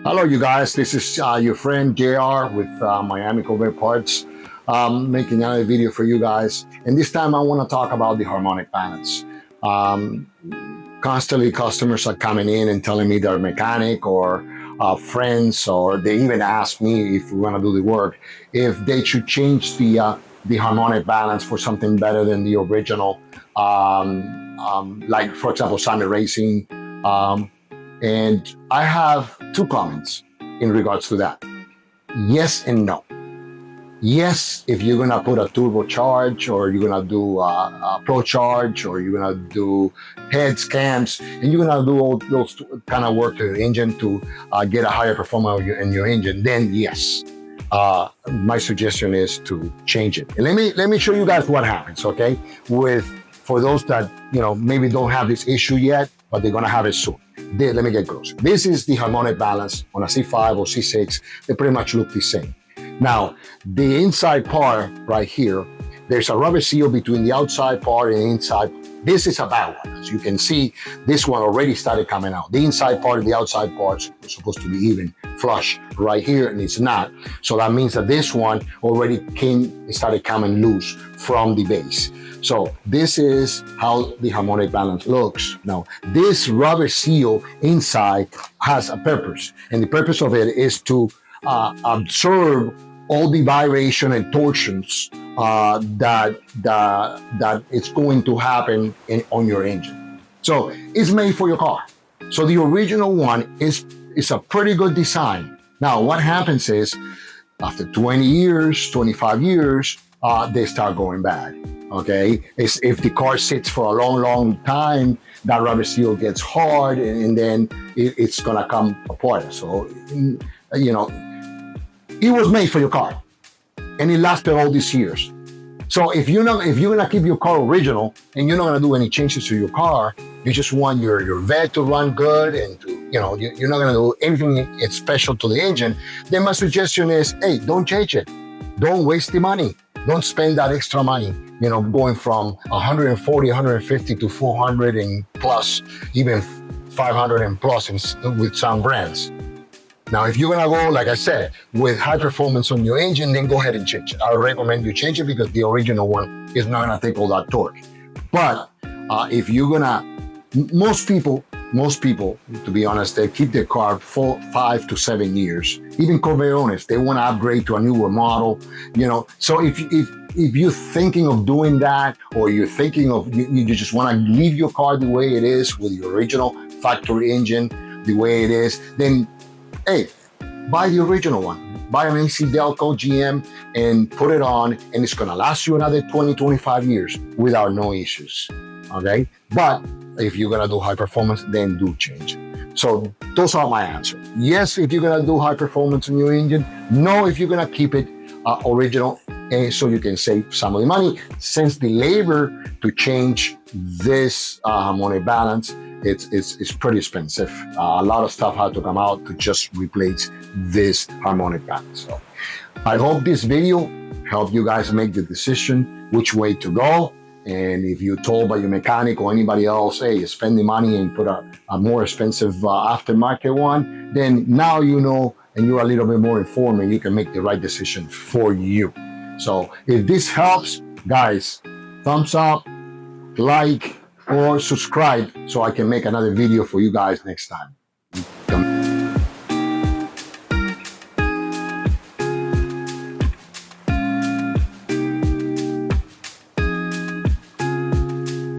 Hello, you guys. This is your friend JR with Miami Corvette Parts, making another video for you guys. And this time I want to talk about the harmonic balance. Constantly customers are coming in and telling me they're mechanic or friends, or they even ask me if we want to do the work, if they should change the harmonic balance for something better than the original, like for example, Summit Racing. And I have two comments in regards to that. Yes and no. Yes, if you're gonna put a turbocharge, or you're gonna do a ProCharge, or you're gonna do head scams, and you're gonna do all those kind of work to the engine to get a higher performance in your engine, then yes. My suggestion is to change it. And let me show you guys what happens, okay? For those that maybe don't have this issue yet, but they're gonna have it soon. Let me get closer. This is the harmonic balance on a C5 or C6. They pretty much look the same. Now, the inside part right here, there's a rubber seal between the outside part and the inside. This is a bad one. As you can see, this one already started coming out. The inside part and the outside parts are supposed to be even flush right here, and it's not. So that means that this one already started coming loose from the base. So this is how the harmonic balance looks. Now, this rubber seal inside has a purpose, and the purpose of it is to absorb all the vibration and torsions that it's going to happen on your engine. So it's made for your car. So the original one is a pretty good design. Now, what happens is after 20 years, 25 years, they start going bad. Okay, if the car sits for a long time, that rubber seal gets hard, and then it's gonna come apart. So it was made for your car, and it lasted all these years. So if you're gonna keep your car original and you're not gonna do any changes to your car, you just want your vet to run good, and you're not gonna do anything special to the engine, then my suggestion is, hey, don't change it. Don't waste the money. Don't spend that extra money, going from 140, 150 to 400 and plus, even 500 and plus with some brands. Now, if you're gonna go, like I said, with high performance on your engine, then go ahead and change it. I recommend you change it because the original one is not gonna take all that torque. But if you're gonna, most people, to be honest, they keep their car 5 to 7 years. Even Corvette owners, they want to upgrade to a newer model. So if you're thinking of doing that, or you're thinking of you just want to leave your car the way it is with your original factory engine, the way it is, then hey, buy the original one. Buy an ACDelco GM and put it on, and it's gonna last you another 20, 25 years without no issues. Okay, but if you're gonna do high performance, then do change it. So those are my answers. Yes, if you're gonna do high performance in your engine. No, if you're gonna keep it original, so you can save some of the money. Since the labor to change this harmonic balance, it's pretty expensive. A lot of stuff had to come out to just replace this harmonic balance. So I hope this video helped you guys make the decision which way to go. And if you're told by your mechanic or anybody else, hey, spend the money and put a more expensive aftermarket one, then now you know, and you're a little bit more informed, and you can make the right decision for you. So if this helps, guys, thumbs up, like, or subscribe so I can make another video for you guys next time.